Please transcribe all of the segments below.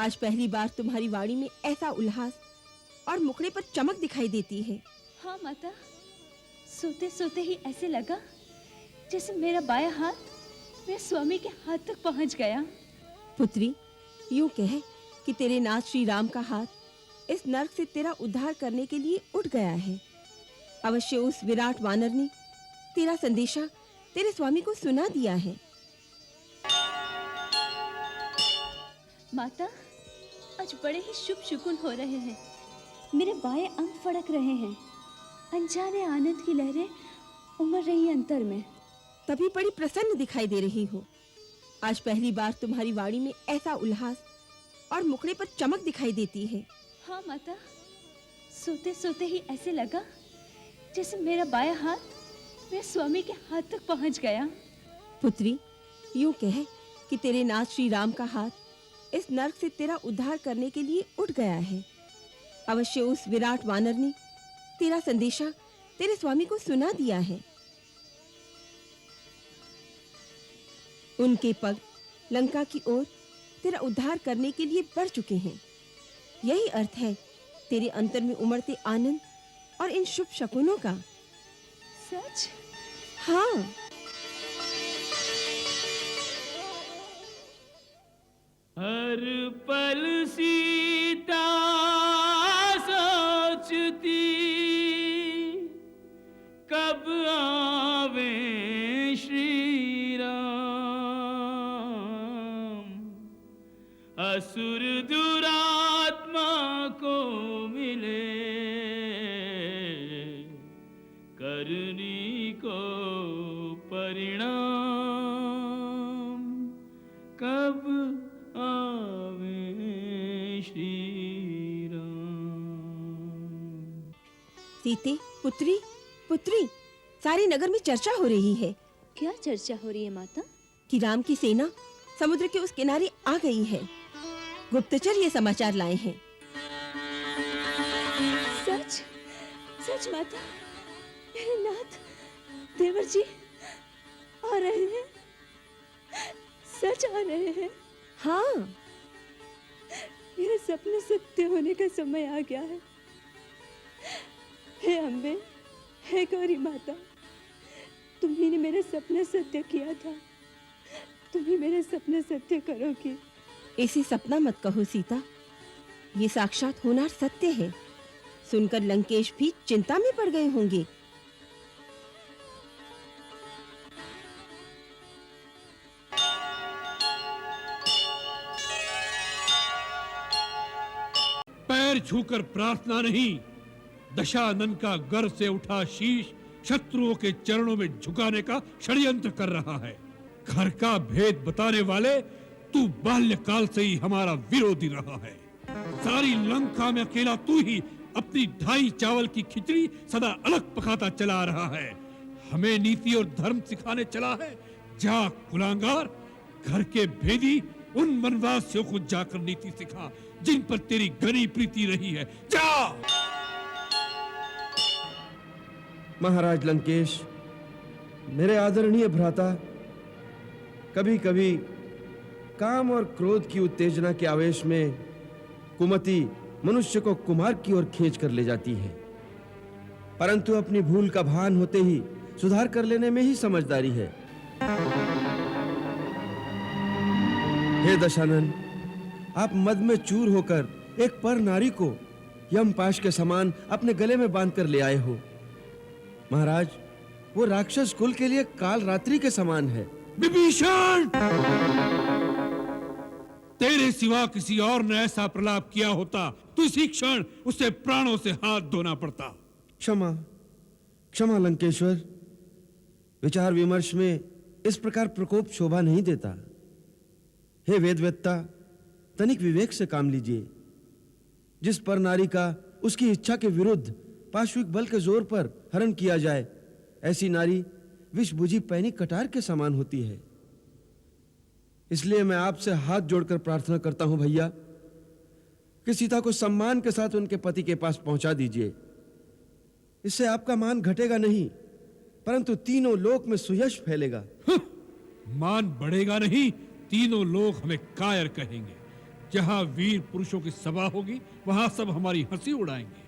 आज पहली बार तुम्हारी वाणी में ऐसा उल्लास और मुखड़े पर चमक दिखाई देती है। हाँ माता, सोते सोते ही ऐसे लगा जैसे मेरा बायां हाथ मेरे स्वामी के हाथ तक पहुंच गया। पुत्री, यूं कह कि तेरे नाथ श्री राम का हाथ इस नरक से तेरा उद्धार करने के लिए उठ गया है। अवश्य उस विराट वानर ने तेरा संदेशा तेरे स्वामी को सुना दिया है। माता, आज बड़े ही शुभ शुकुन हो रहे हैं। मेरे बाएं अंग फड़क रहे हैं। अनजाने आनंद की लहरें उमड़ रही हैं अंतर में। तभी बड़ी प्रसन्न दिखाई दे रही हो। आज पहली बार तुम्हारी वाणी में ऐसा उल्लास और मुखड़े पर चमक दिखाई देती है। हाँ माता, सोते सोते ही ऐसे लगा जैसे मेरा बायां हाथ मेरे स्वामी के हाथ तक पहुंच गया। पुत्री, यूं कह कि तेरे नाथ श्री राम का हाथ इस नरक से तेरा उद्धार करने के लिए उठ गया है। अवश्य उस विराट वानर ने तेरा संदेशा तेरे स्वामी को सुना दिया है। उनके पग लंका की ओर तेरा उद्धार करने के लिए बढ़ चुके हैं। यही अर्थ है तेरे अंतर में उमड़ते आनंद और इन शुभ शकुनों का। सच? हाँ। हर पल सीता सोचती कब आवे श्री राम। असुर दुरात्मा को मिले करनी को परिणाम। कब आवे श्री राम। सीते, पुत्री, पुत्री, सारे नगर में चर्चा हो रही है। क्या चर्चा हो रही है माता? कि राम की सेना समुद्र के उस किनारे आ गई है। गुप्तचर ये समाचार लाए हैं। सच? सच माता? मेरे नाथ देवर जी आ रहे हैं? सच आ रहे हैं? हाँ। मेरे सपने सत्य होने का समय आ गया है। हे अम्बे, हे गौरी माता, तुम्ही ने मेरे सपने सत्य किया था, तुम्ही मेरे सपने सत्य करोगी। इसे सपना मत कहो सीता, ये साक्षात होनार सत्य है। सुनकर लंकेश भी चिंता में पड़ गए होंगे। पैर छूकर प्रार्थना नहीं, दशानन का गर्व से उठा शीश शत्रुओं के चरणों में झुकाने का षड्यंत्र कर रहा है। घर का भेद बताने वाले तू बाल्यकाल से ही हमारा विरोधी रहा है। सारी लंका में अकेला तू ही अपनी ढाई चावल की खिचड़ी सदा अलग पकाता चला रहा है। हमें नीति और धर्म सिखाने चला है। जा कुलांगार, घर के भेदी उन वनवासियों को जाकर नीति सिखा जिन पर तेरी घनी प्रीति रही है। जा। महाराज लंकेश, मेरे आदरणीय भ्राता, कभी कभी काम और क्रोध की उत्तेजना के आवेश में कुमति मनुष्य को कुमार्ग की ओर खींच कर ले जाती है, परंतु अपनी भूल का भान होते ही सुधार कर लेने में ही समझदारी है। हे दशानन, आप मद में चूर होकर एक पर नारी को यमपाश के समान अपने गले में बांध कर ले आए हो। महाराज, वो राक्षस कुल के लिए काल रात्रि के समान है। विभीषण, तेरे सिवा किसी और ने ऐसा प्रलाप किया होता तो इसी क्षण उसे प्राणों से हाथ धोना पड़ता। क्षमा, क्षमा लंकेश्वर, विचार विमर्श में इस प्रकार प्रकोप शोभा नहीं देता। हे वेदवेत्ता, तनिक विवेक से काम लीजिए। जिस पर नारी का उसकी इच्छा के विरुद्ध पाश्विक बल के जोर पर हरण किया जाए, ऐसी नारी विष बुझी पैनी कटार के समान होती है। इसलिए मैं आपसे हाथ जोड़कर प्रार्थना करता हूं भैया कि सीता को सम्मान के साथ उनके पति के पास पहुंचा दीजिए। इससे आपका मान घटेगा नहीं, परंतु तीनों लोक में सुयश फैलेगा। मान बढ़ेगा नहीं, तीनों लोग हमें कायर कहेंगे। जहां वीर पुरुषों की सभा होगी वहां सब हमारी हंसी उड़ाएंगे।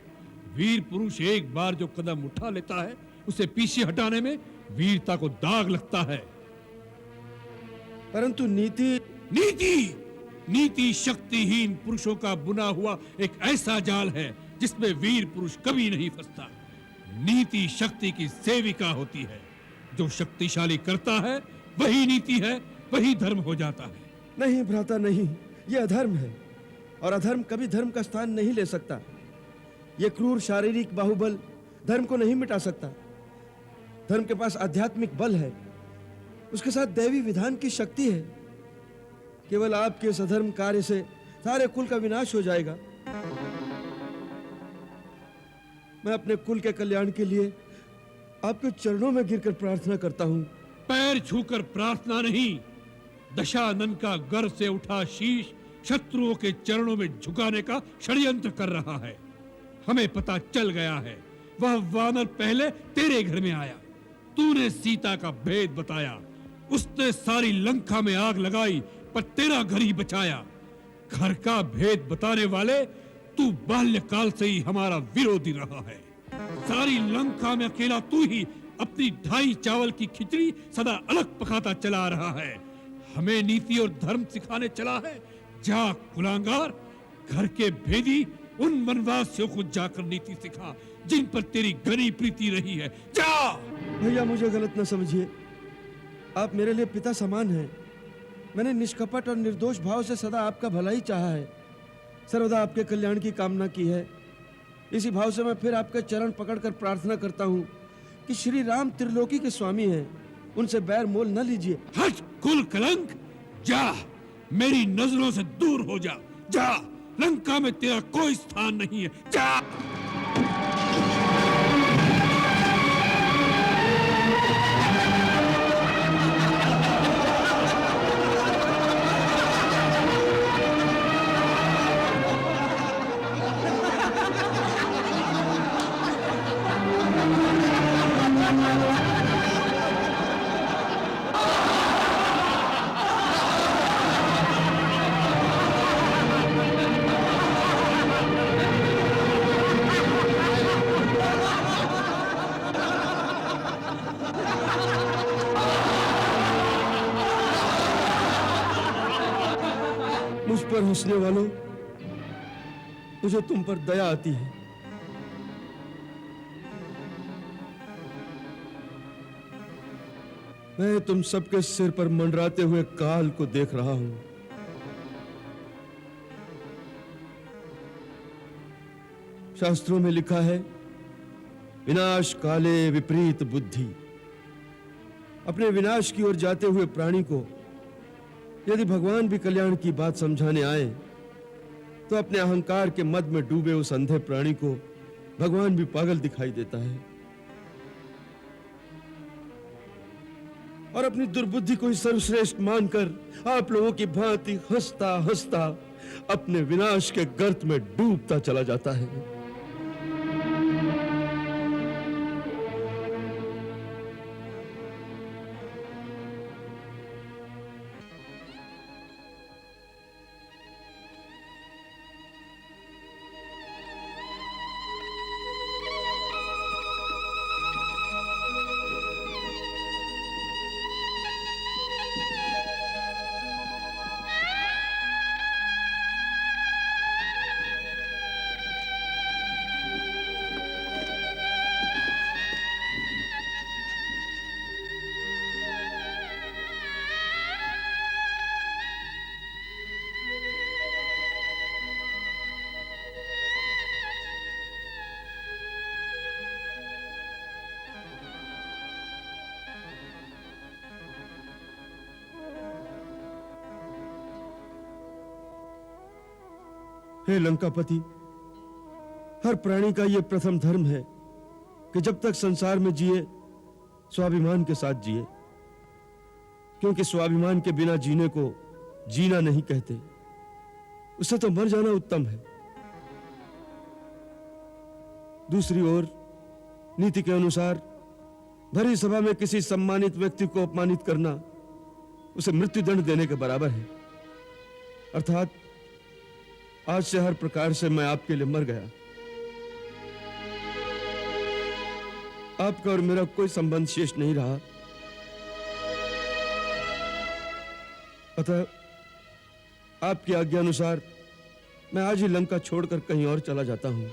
वीर पुरुष एक बार जो कदम उठा लेता है उसे पीछे हटाने में वीरता को दाग लगता है। परंतु नीति नीति शक्तिहीन पुरुषों का बुना हुआ एक ऐसा जाल है जिसमें वीर पुरुष कभी नहीं फंसता। नीति शक्ति की सेविका होती है। जो शक्तिशाली करता है वही नीति है, वही धर्म हो जाता है। नहीं भ्राता, नहीं, यह अधर्म है और अधर्म कभी धर्म का स्थान नहीं ले सकता। यह क्रूर शारीरिक बाहुबल धर्म को नहीं मिटा सकता। धर्म के पास आध्यात्मिक बल है, उसके साथ दैवी विधान की शक्ति है। केवल आपके इस अधर्म कार्य से सारे कुल का विनाश हो जाएगा। मैं अपने कुल के कल्याण के लिए आपके चरणों में गिरकर प्रार्थना करता हूं। पैर छूकर प्रार्थना नहीं, दशानन का गर्व से उठा शीश शत्रुओं के चरणों में झुकाने का षड्यंत्र कर रहा है। हमें पता चल गया है। वह वानर पहले तेरे घर में आया, तूने सीता का भेद बताया, उसने सारी लंका में आग लगाई पर तेरा घर ही बचाया। घर का भेद बताने वाले तू बाल्यकाल से ही हमारा विरोधी रहा है। सारी लंका में अकेला तू ही अपनी 2.5 चावल की खिचड़ी सदा अलग पकाता चला रहा है। हमें नीति और धर्म सिखाने चला है। जा कुलांगार, घर के भेदी उन वनवासियों को जाकर नीति सिखा जिन पर तेरी घनी प्रीति रही है। जा। भैया, मुझे गलत न समझिए। आप मेरे लिए पिता समान हैं। मैंने निष्कपट और निर्दोष भाव से सदा आपका भला ही चाहा है, सर्वदा आपके कल्याण की कामना की है। इसी भाव से मैं फिर आपके चरण पकड़कर प्रार्थना करता हूँ कि श्री राम त्रिलोकी के स्वामी हैं, उनसे बैर मोल न लीजिए। हट कुल कलंक, जा, मेरी नजरों से दूर हो जा। जा, लंका में तेरा कोई स्थान नहीं है। जा। मुझ पर हंसने वालों, मुझे तुम पर दया आती है। मैं तुम सबके सिर पर मंडराते हुए काल को देख रहा हूं। शास्त्रों में लिखा है, विनाश काले विपरीत बुद्धि। अपने विनाश की ओर जाते हुए प्राणी को यदि भगवान भी कल्याण की बात समझाने आए तो अपने अहंकार के मद में डूबे उस अंधे प्राणी को भगवान भी पागल दिखाई देता है और अपनी दुर्बुद्धि को ही सर्वश्रेष्ठ मानकर आप लोगों की भांति हंसता हंसता अपने विनाश के गर्त में डूबता चला जाता है। हे लंकापति, हर प्राणी का यह प्रथम धर्म है कि जब तक संसार में जिए स्वाभिमान के साथ जिए, क्योंकि स्वाभिमान के बिना जीने को जीना नहीं कहते, उससे तो मर जाना उत्तम है। दूसरी ओर नीति के अनुसार भरी सभा में किसी सम्मानित व्यक्ति को अपमानित करना उसे मृत्युदंड देने के बराबर है। अर्थात आज से हर प्रकार से मैं आपके लिए मर गया। आपका और मेरा कोई संबंध शेष नहीं रहा। अतः आपकी आज्ञा अनुसार मैं आज ही लंका छोड़कर कहीं और चला जाता हूं।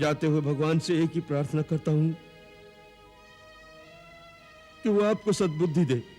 जाते हुए भगवान से एक ही प्रार्थना करता हूं कि वो आपको सद्बुद्धि दे।